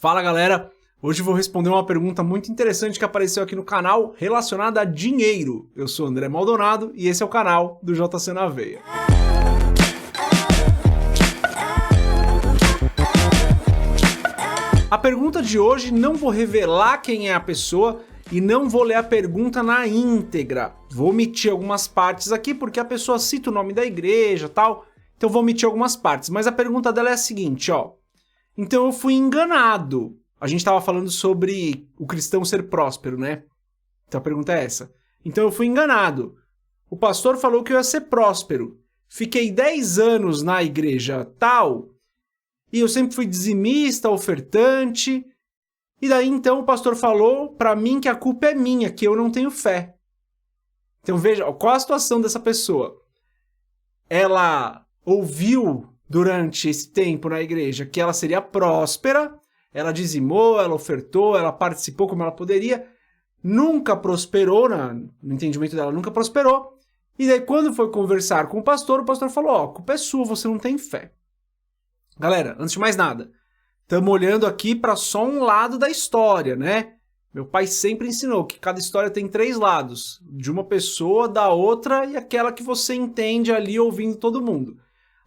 Fala galera, hoje eu vou responder uma pergunta muito interessante que apareceu aqui no canal relacionada a dinheiro. Eu sou André Maldonado e esse é o canal do JC na Veia. A pergunta de hoje, não vou revelar quem é a pessoa e não vou ler a pergunta na íntegra. Vou omitir algumas partes aqui porque a pessoa cita o nome da igreja e tal, então vou omitir algumas partes. Mas a pergunta dela é a seguinte, ó. Então eu fui enganado. A gente estava falando sobre o cristão ser próspero, né? Então a pergunta é essa. Então eu fui enganado. O pastor falou que eu ia ser próspero. Fiquei 10 anos na igreja tal, e eu sempre fui dizimista, ofertante. E daí então o pastor falou para mim que a culpa é minha, que eu não tenho fé. Então veja, qual a situação dessa pessoa? Ela ouviu durante esse tempo na igreja que ela seria próspera, ela dizimou, ela ofertou, ela participou como ela poderia, nunca prosperou, no entendimento dela, nunca prosperou, e daí quando foi conversar com o pastor falou, ó, a culpa é sua, você não tem fé. Galera, antes de mais nada, estamos olhando aqui para só um lado da história, né? Meu pai sempre ensinou que cada história tem 3 lados, de uma pessoa, da outra e aquela que você entende ali ouvindo todo mundo.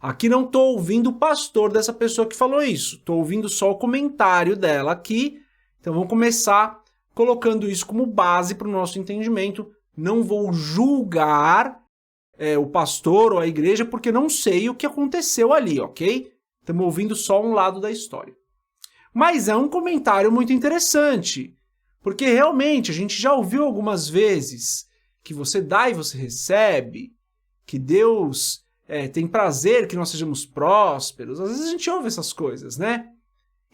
Aqui não estou ouvindo o pastor dessa pessoa que falou isso, estou ouvindo só o comentário dela aqui, então vamos começar colocando isso como base para o nosso entendimento. Não vou julgar o pastor ou a igreja porque não sei o que aconteceu ali, ok? Estamos ouvindo só um lado da história. Mas é um comentário muito interessante, porque realmente a gente já ouviu algumas vezes que você dá e você recebe, que Deus tem prazer que nós sejamos prósperos. Às vezes a gente ouve essas coisas, né?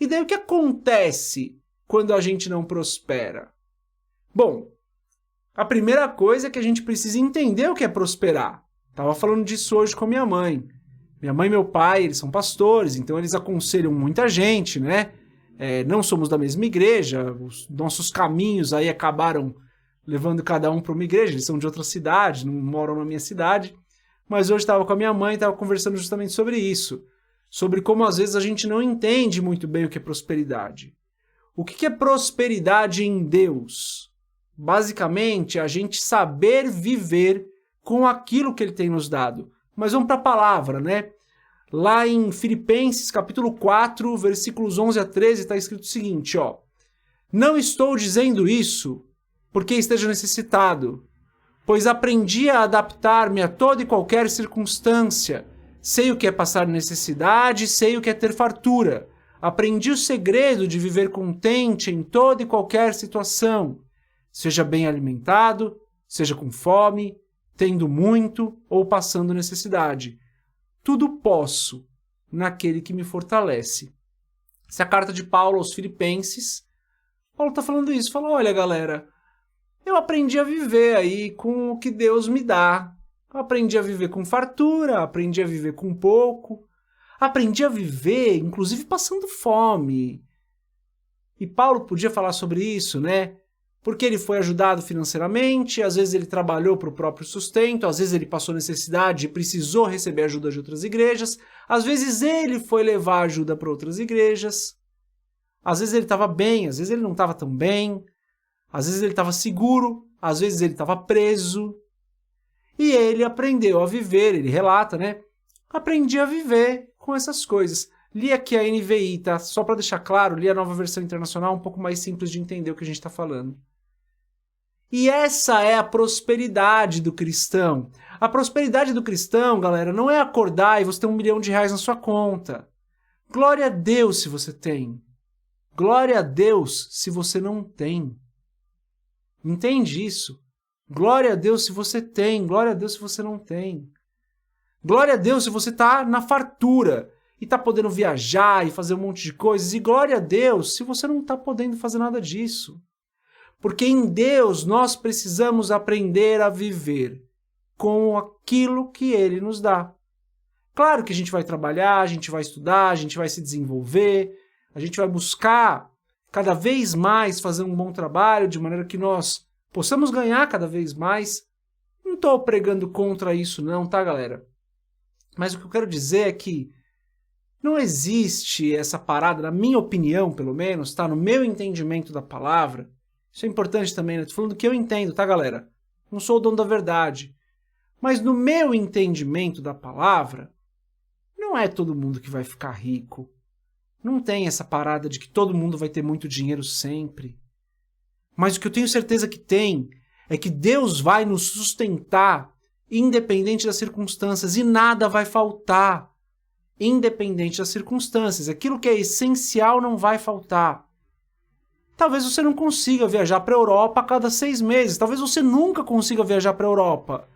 E daí o que acontece quando a gente não prospera? Bom, a primeira coisa é que a gente precisa entender o que é prosperar. Estava falando disso hoje com a minha mãe. Minha mãe e meu pai, eles são pastores, então eles aconselham muita gente, né? Não somos da mesma igreja, os nossos caminhos aí acabaram levando cada um para uma igreja, eles são de outra cidade, não moram na minha cidade. Mas hoje estava com a minha mãe e estava conversando justamente sobre isso. Sobre como às vezes a gente não entende muito bem o que é prosperidade. O que é prosperidade em Deus? Basicamente, a gente saber viver com aquilo que Ele tem nos dado. Mas vamos para a palavra, né? Lá em Filipenses, capítulo 4, versículos 11 a 13, está escrito o seguinte, ó. Não estou dizendo isso porque esteja necessitado, pois aprendi a adaptar-me a toda e qualquer circunstância. Sei o que é passar necessidade, sei o que é ter fartura. Aprendi o segredo de viver contente em toda e qualquer situação. Seja bem alimentado, seja com fome, tendo muito ou passando necessidade. Tudo posso naquele que me fortalece. Essa é a carta de Paulo aos Filipenses. Paulo está falando isso, falou, olha galera, eu aprendi a viver aí com o que Deus me dá. Eu aprendi a viver com fartura, aprendi a viver com pouco, aprendi a viver, inclusive, passando fome. E Paulo podia falar sobre isso, né? Porque ele foi ajudado financeiramente, às vezes ele trabalhou para o próprio sustento, às vezes ele passou necessidade e precisou receber ajuda de outras igrejas, às vezes ele foi levar ajuda para outras igrejas, às vezes ele estava bem, às vezes ele não estava tão bem, às vezes ele estava seguro, às vezes ele estava preso. E ele aprendeu a viver, ele relata, né? Aprendi a viver com essas coisas. Li aqui a NVI, tá? Só para deixar claro, li a Nova Versão Internacional, um pouco mais simples de entender o que a gente está falando. E essa é a prosperidade do cristão. A prosperidade do cristão, galera, não é acordar e você ter R$1 milhão na sua conta. Glória a Deus se você tem. Glória a Deus se você não tem. Entende isso? Glória a Deus se você tem, glória a Deus se você não tem. Glória a Deus se você está na fartura e está podendo viajar e fazer um monte de coisas. E glória a Deus se você não está podendo fazer nada disso. Porque em Deus nós precisamos aprender a viver com aquilo que Ele nos dá. Claro que a gente vai trabalhar, a gente vai estudar, a gente vai se desenvolver, a gente vai buscar cada vez mais fazer um bom trabalho, de maneira que nós possamos ganhar cada vez mais. Não estou pregando contra isso não, tá, galera? Mas o que eu quero dizer é que Não existe essa parada, na minha opinião, pelo menos, tá? No meu entendimento da palavra. Isso é importante também, né? Tô falando do que eu entendo, tá, galera? Não sou o dono da verdade. Mas no meu entendimento da palavra, não é todo mundo que vai ficar rico. Não tem essa parada de que todo mundo vai ter muito dinheiro sempre. Mas o que eu tenho certeza que tem é que Deus vai nos sustentar independente das circunstâncias e nada vai faltar. Independente das circunstâncias. Aquilo que é essencial não vai faltar. Talvez você não consiga viajar para a Europa a cada 6 meses. Talvez você nunca consiga viajar para a Europa.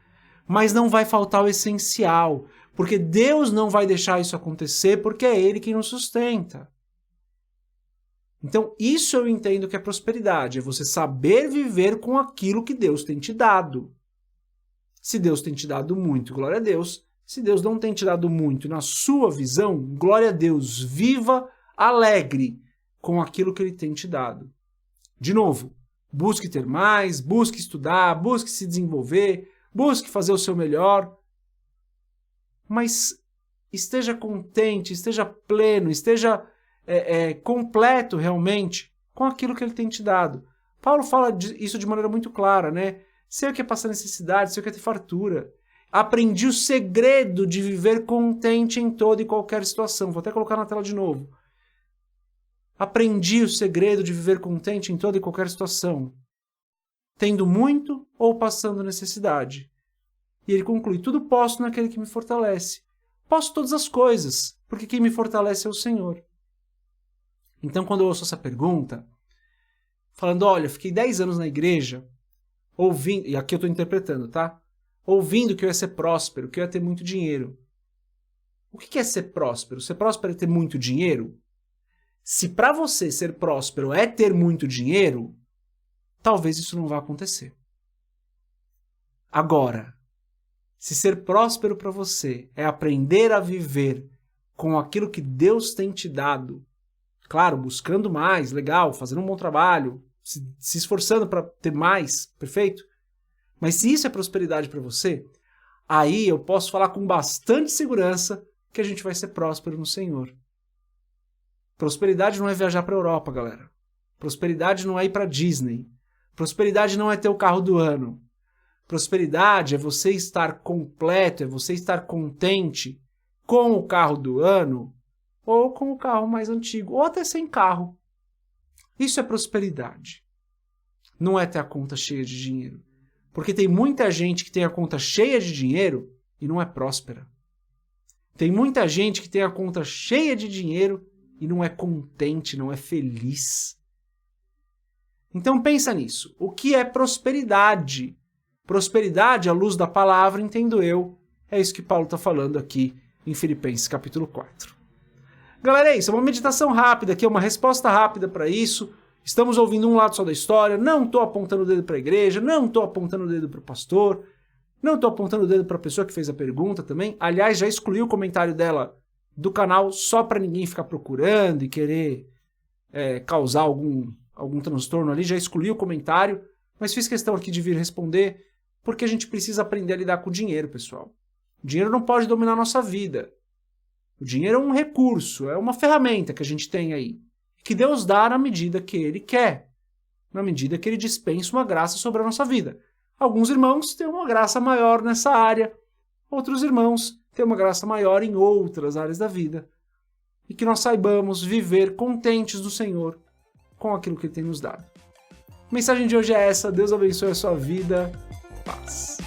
Mas não vai faltar o essencial. Porque Deus não vai deixar isso acontecer porque é Ele quem nos sustenta. Então isso eu entendo que é prosperidade. É você saber viver com aquilo que Deus tem te dado. Se Deus tem te dado muito, glória a Deus. Se Deus não tem te dado muito na sua visão, glória a Deus. Viva alegre com aquilo que Ele tem te dado. De novo, busque ter mais, busque estudar, busque se desenvolver, busque fazer o seu melhor. Mas esteja contente, esteja pleno, esteja completo realmente com aquilo que Ele tem te dado. Paulo fala isso de maneira muito clara, né? Sei o que é passar necessidade, sei o que é ter fartura. Aprendi o segredo de viver contente em toda e qualquer situação. Vou até colocar na tela de novo. Aprendi o segredo de viver contente em toda e qualquer situação. Tendo muito ou passando necessidade. E ele conclui, tudo posso naquele que me fortalece. Posso todas as coisas, porque quem me fortalece é o Senhor. Então, quando eu ouço essa pergunta, falando, olha, fiquei 10 anos na igreja, ouvindo, e aqui eu estou interpretando, tá? Ouvindo que eu ia ser próspero, que eu ia ter muito dinheiro. O que é ser próspero? Ser próspero é ter muito dinheiro? Se para você ser próspero é ter muito dinheiro, talvez isso não vá acontecer. Agora, se ser próspero para você é aprender a viver com aquilo que Deus tem te dado, claro, buscando mais, legal, fazendo um bom trabalho, se esforçando para ter mais, perfeito? Mas se isso é prosperidade para você, aí eu posso falar com bastante segurança que a gente vai ser próspero no Senhor. Prosperidade não é viajar para a Europa, galera. Prosperidade não é ir para Disney. Prosperidade não é ter o carro do ano. Prosperidade é você estar completo, é você estar contente com o carro do ano ou com o carro mais antigo, ou até sem carro. Isso é prosperidade. Não é ter a conta cheia de dinheiro. Porque tem muita gente que tem a conta cheia de dinheiro e não é próspera. Tem muita gente que tem a conta cheia de dinheiro e não é contente, não é feliz. Então pensa nisso. O que é prosperidade? Prosperidade, à luz da palavra, entendo eu, é isso que Paulo está falando aqui em Filipenses capítulo 4. Galera, é isso, é uma meditação rápida aqui, é uma resposta rápida para isso. Estamos ouvindo um lado só da história, não estou apontando o dedo para a igreja, não estou apontando o dedo para o pastor, não estou apontando o dedo para a pessoa que fez a pergunta também. Aliás, já excluí o comentário dela do canal só para ninguém ficar procurando e querer causar algum transtorno ali, já excluí o comentário, mas fiz questão aqui de vir responder, porque a gente precisa aprender a lidar com o dinheiro, pessoal. O dinheiro não pode dominar a nossa vida. O dinheiro é um recurso, é uma ferramenta que a gente tem aí, que Deus dá na medida que Ele quer, na medida que Ele dispensa uma graça sobre a nossa vida. Alguns irmãos têm uma graça maior nessa área, outros irmãos têm uma graça maior em outras áreas da vida. E que nós saibamos viver contentes do Senhor com aquilo que Ele tem nos dado. A mensagem de hoje é essa. Deus abençoe a sua vida. Paz.